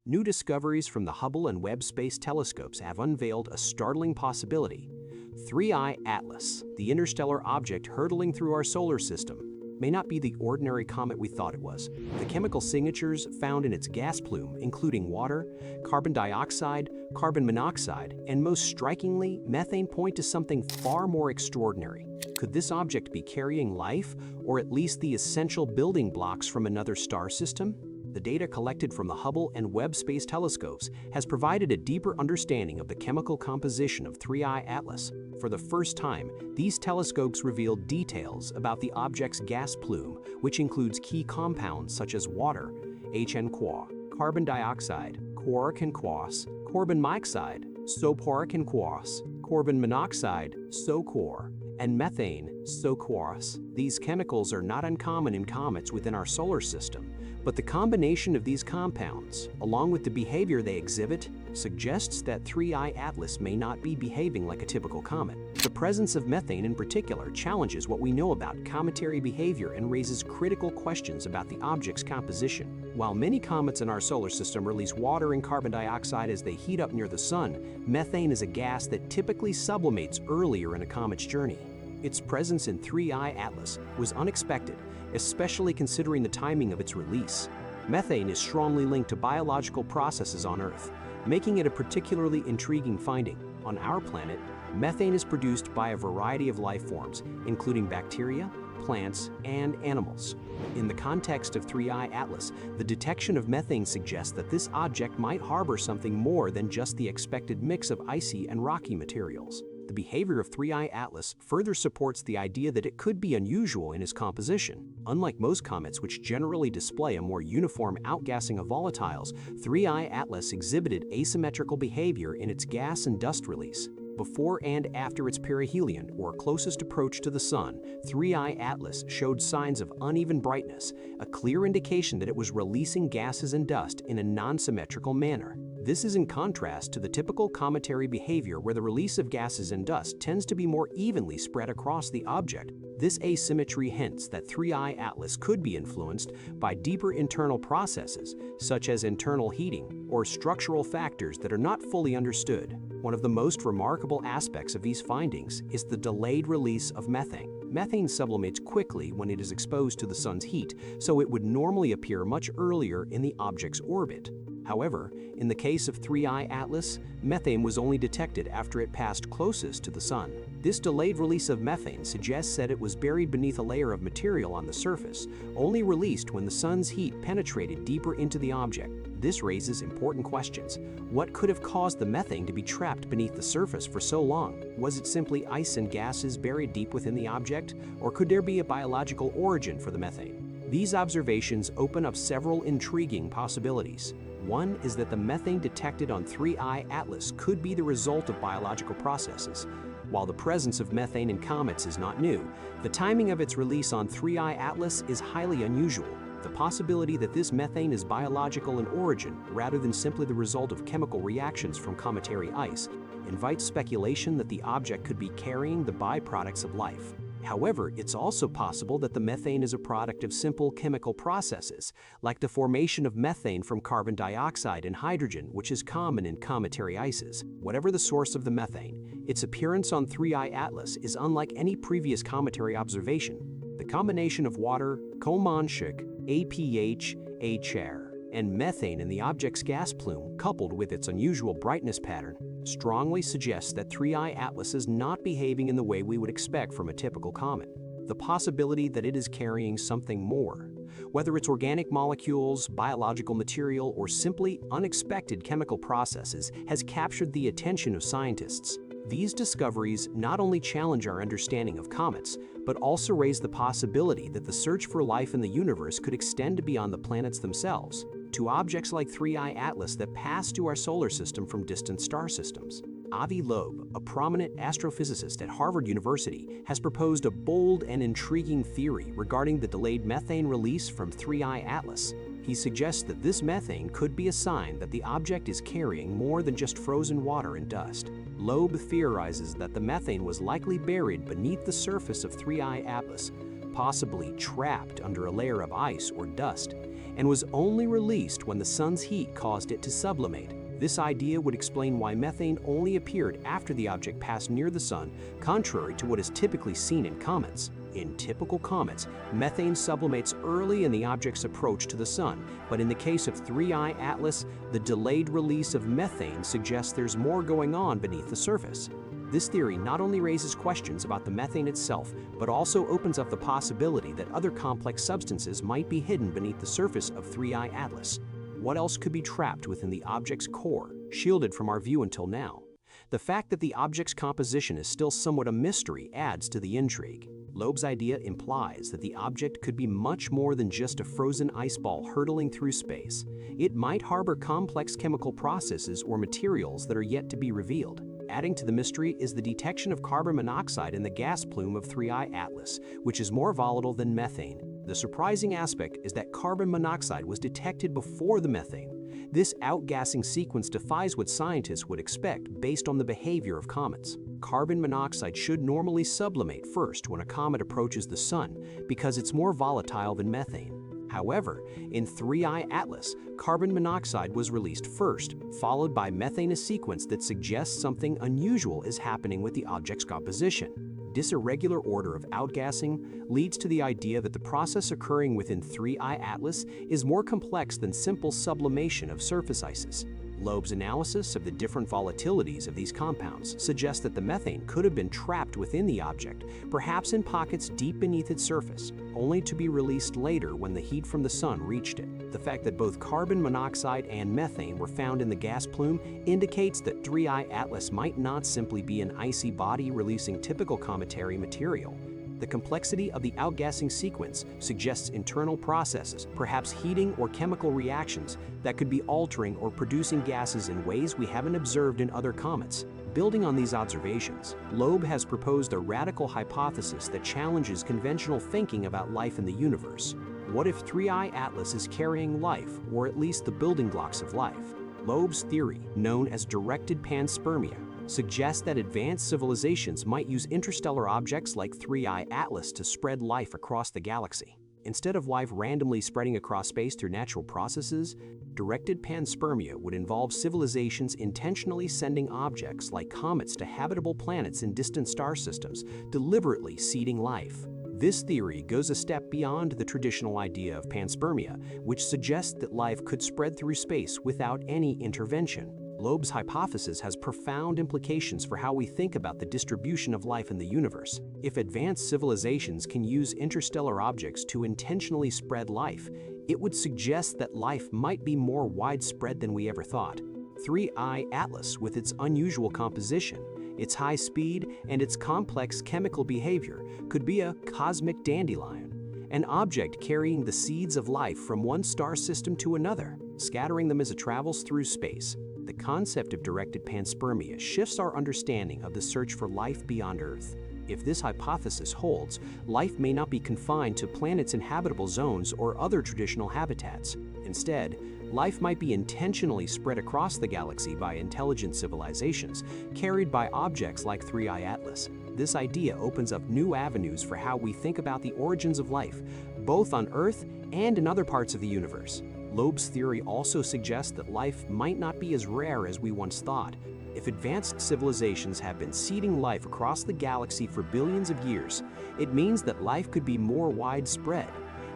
New discoveries from the Hubble and Webb Space Telescopes have unveiled a startling possibility. 3I Atlas, the interstellar object hurtling through our solar system, may not be the ordinary comet we thought it was. The chemical signatures found in its gas plume, including water, carbon dioxide, carbon monoxide, and most strikingly, methane, point to something far more extraordinary. Could this object be carrying life, or at least the essential building blocks from another star system? The data collected from the Hubble and Webb Space Telescopes has provided a deeper understanding of the chemical composition of 3I Atlas. For the first time, these telescopes revealed details about the object's gas plume, which includes key compounds such as water, HN-Qua, carbon dioxide, chlorine-Quas, carbon monoxide, SO-Quas, carbon monoxide, SO-Quar, and methane, SO-Quas. These chemicals are not uncommon in comets within our solar system, but the combination of these compounds, along with the behavior they exhibit, suggests that 3I Atlas may not be behaving like a typical comet. The presence of methane in particular challenges what we know about cometary behavior and raises critical questions about the object's composition. While many comets in our solar system release water and carbon dioxide as they heat up near the sun, methane is a gas that typically sublimates earlier in a comet's journey. Its presence in 3I Atlas was unexpected, especially considering the timing of its release. Methane is strongly linked to biological processes on Earth, making it a particularly intriguing finding. On our planet, methane is produced by a variety of life forms, including bacteria, plants, and animals. In the context of 3I Atlas, the detection of methane suggests that this object might harbor something more than just the expected mix of icy and rocky materials. The behavior of 3I Atlas further supports the idea that it could be unusual in its composition. Unlike most comets, which generally display a more uniform outgassing of volatiles, 3I Atlas exhibited asymmetrical behavior in its gas and dust release. Before and after its perihelion, or closest approach to the Sun, 3I Atlas showed signs of uneven brightness, a clear indication that it was releasing gases and dust in a non-symmetrical manner. This is in contrast to the typical cometary behavior where the release of gases and dust tends to be more evenly spread across the object. This asymmetry hints that 3I Atlas could be influenced by deeper internal processes, such as internal heating or structural factors that are not fully understood. One of the most remarkable aspects of these findings is the delayed release of methane. Methane sublimates quickly when it is exposed to the sun's heat, so it would normally appear much earlier in the object's orbit. However, in the case of 3I Atlas, methane was only detected after it passed closest to the sun. This delayed release of methane suggests that it was buried beneath a layer of material on the surface, only released when the sun's heat penetrated deeper into the object. This raises important questions. What could have caused the methane to be trapped beneath the surface for so long? Was it simply ice and gases buried deep within the object, or could there be a biological origin for the methane? These observations open up several intriguing possibilities. One is that the methane detected on 3I Atlas could be the result of biological processes. While the presence of methane in comets is not new, the timing of its release on 3I Atlas is highly unusual. The possibility that this methane is biological in origin rather than simply the result of chemical reactions from cometary ice invites speculation that the object could be carrying the byproducts of life. However, it's also possible that the methane is a product of simple chemical processes, like the formation of methane from carbon dioxide and hydrogen, which is common in cometary ices. Whatever the source of the methane, its appearance on 3I Atlas is unlike any previous cometary observation. The combination of water, common-shik, APH, HR, and methane in the object's gas plume, coupled with its unusual brightness pattern, strongly suggests that 3I Atlas is not behaving in the way we would expect from a typical comet. The possibility that it is carrying something more, whether it's organic molecules, biological material, or simply unexpected chemical processes, has captured the attention of scientists. These discoveries not only challenge our understanding of comets, but also raise the possibility that the search for life in the universe could extend beyond the planets themselves, to objects like 3I Atlas that pass to our solar system from distant star systems. Loeb, a prominent astrophysicist at Harvard University, has proposed a bold and intriguing theory regarding the delayed methane release from 3I Atlas. He suggests that this methane could be a sign that the object is carrying more than just frozen water and dust. Loeb theorizes that the methane was likely buried beneath the surface of 3I Atlas, possibly trapped under a layer of ice or dust, and was only released when the sun's heat caused it to sublimate. This idea would explain why methane only appeared after the object passed near the sun, contrary to what is typically seen in comets. In typical comets, methane sublimates early in the object's approach to the sun, but in the case of 3I Atlas, the delayed release of methane suggests there's more going on beneath the surface. This theory not only raises questions about the methane itself, but also opens up the possibility that other complex substances might be hidden beneath the surface of 3I Atlas. What else could be trapped within the object's core, shielded from our view until now? The fact that the object's composition is still somewhat a mystery adds to the intrigue. Loeb's idea implies that the object could be much more than just a frozen ice ball hurtling through space. It might harbor complex chemical processes or materials that are yet to be revealed. Adding to the mystery is the detection of carbon monoxide in the gas plume of 3I Atlas, which is more volatile than methane. The surprising aspect is that carbon monoxide was detected before the methane. This outgassing sequence defies what scientists would expect based on the behavior of comets. Carbon monoxide should normally sublimate first when a comet approaches the sun because it's more volatile than methane. However, in 3I Atlas, carbon monoxide was released first, followed by methane, a sequence that suggests something unusual is happening with the object's composition. This irregular order of outgassing leads to the idea that the process occurring within 3I Atlas is more complex than simple sublimation of surface ices. Loeb's analysis of the different volatilities of these compounds suggests that the methane could have been trapped within the object, perhaps in pockets deep beneath its surface, only to be released later when the heat from the sun reached it. The fact that both carbon monoxide and methane were found in the gas plume indicates that 3I Atlas might not simply be an icy body releasing typical cometary material. The complexity of the outgassing sequence suggests internal processes, perhaps heating or chemical reactions, that could be altering or producing gases in ways we haven't observed in other comets. Building on these observations, Loeb has proposed a radical hypothesis that challenges conventional thinking about life in the universe. What if 3I Atlas is carrying life, or at least the building blocks of life? Loeb's theory, known as directed panspermia, suggests that advanced civilizations might use interstellar objects like 3I Atlas to spread life across the galaxy. Instead of life randomly spreading across space through natural processes, directed panspermia would involve civilizations intentionally sending objects like comets to habitable planets in distant star systems, deliberately seeding life. This theory goes a step beyond the traditional idea of panspermia, which suggests that life could spread through space without any intervention. Loeb's hypothesis has profound implications for how we think about the distribution of life in the universe. If advanced civilizations can use interstellar objects to intentionally spread life, it would suggest that life might be more widespread than we ever thought. 3I Atlas, with its unusual composition, its high speed, and its complex chemical behavior, could be a cosmic dandelion, an object carrying the seeds of life from one star system to another, scattering them as it travels through space. The concept of directed panspermia shifts our understanding of the search for life beyond Earth. If this hypothesis holds, life may not be confined to planets' inhabitable zones or other traditional habitats. Instead, life might be intentionally spread across the galaxy by intelligent civilizations, carried by objects like 3I Atlas. This idea opens up new avenues for how we think about the origins of life, both on Earth and in other parts of the universe. Loeb's theory also suggests that life might not be as rare as we once thought. If advanced civilizations have been seeding life across the galaxy for billions of years, it means that life could be more widespread,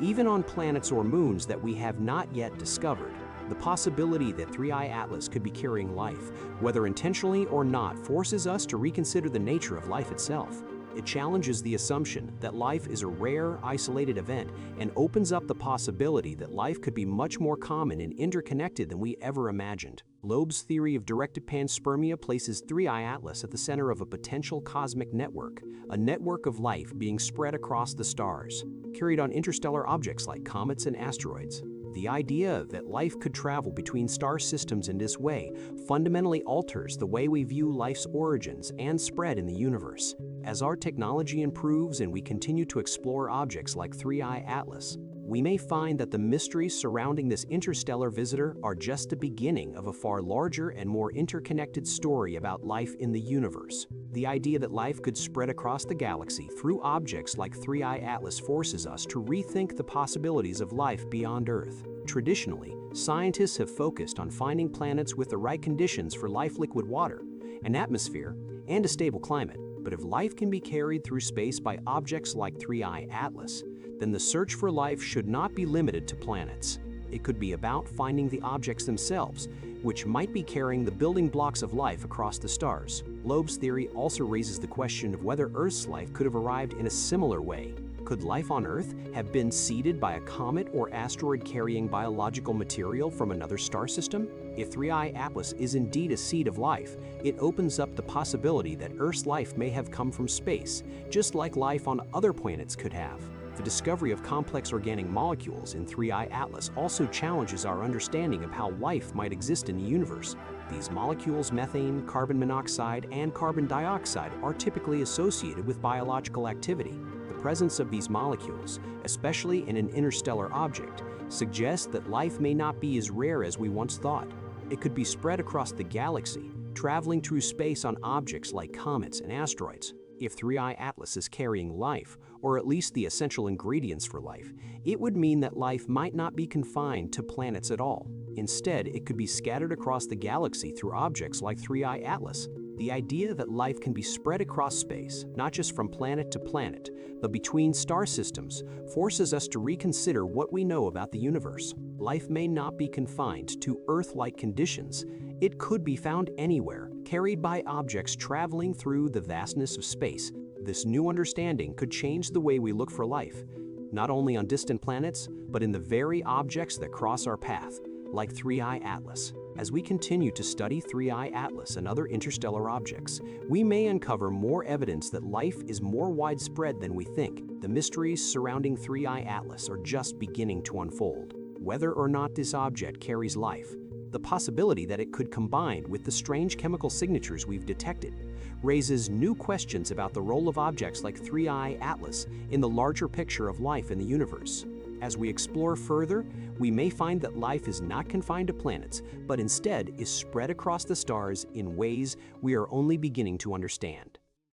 even on planets or moons that we have not yet discovered. The possibility that 3I Atlas could be carrying life, whether intentionally or not, forces us to reconsider the nature of life itself. It challenges the assumption that life is a rare, isolated event and opens up the possibility that life could be much more common and interconnected than we ever imagined. Loeb's theory of directed panspermia places 3I Atlas at the center of a potential cosmic network, a network of life being spread across the stars, carried on interstellar objects like comets and asteroids. The idea that life could travel between star systems in this way fundamentally alters the way we view life's origins and spread in the universe. As our technology improves and we continue to explore objects like 3I Atlas, we may find that the mysteries surrounding this interstellar visitor are just the beginning of a far larger and more interconnected story about life in the universe. The idea that life could spread across the galaxy through objects like 3I Atlas forces us to rethink the possibilities of life beyond Earth. Traditionally, scientists have focused on finding planets with the right conditions for life: liquid water, an atmosphere, and a stable climate. But if life can be carried through space by objects like 3I Atlas, then the search for life should not be limited to planets. It could be about finding the objects themselves, which might be carrying the building blocks of life across the stars. Loeb's theory also raises the question of whether Earth's life could have arrived in a similar way. Could life on Earth have been seeded by a comet or asteroid carrying biological material from another star system? If 3I Atlas is indeed a seed of life, it opens up the possibility that Earth's life may have come from space, just like life on other planets could have. The discovery of complex organic molecules in 3I Atlas also challenges our understanding of how life might exist in the universe. These molecules, methane, carbon monoxide, and carbon dioxide, are typically associated with biological activity. The presence of these molecules, especially in an interstellar object, suggests that life may not be as rare as we once thought. It could be spread across the galaxy, traveling through space on objects like comets and asteroids. If 3I Atlas is carrying life, or at least the essential ingredients for life, it would mean that life might not be confined to planets at all. Instead, it could be scattered across the galaxy through objects like 3I Atlas. The idea that life can be spread across space, not just from planet to planet, but between star systems, forces us to reconsider what we know about the universe. Life may not be confined to Earth-like conditions. It could be found anywhere, carried by objects traveling through the vastness of space. This new understanding could change the way we look for life, not only on distant planets, but in the very objects that cross our path, like 3I Atlas. As we continue to study 3I Atlas and other interstellar objects, we may uncover more evidence that life is more widespread than we think. The mysteries surrounding 3I Atlas are just beginning to unfold. Whether or not this object carries life, the possibility that it could combine with the strange chemical signatures we've detected raises new questions about the role of objects like 3I Atlas in the larger picture of life in the universe. As we explore further, we may find that life is not confined to planets, but instead is spread across the stars in ways we are only beginning to understand.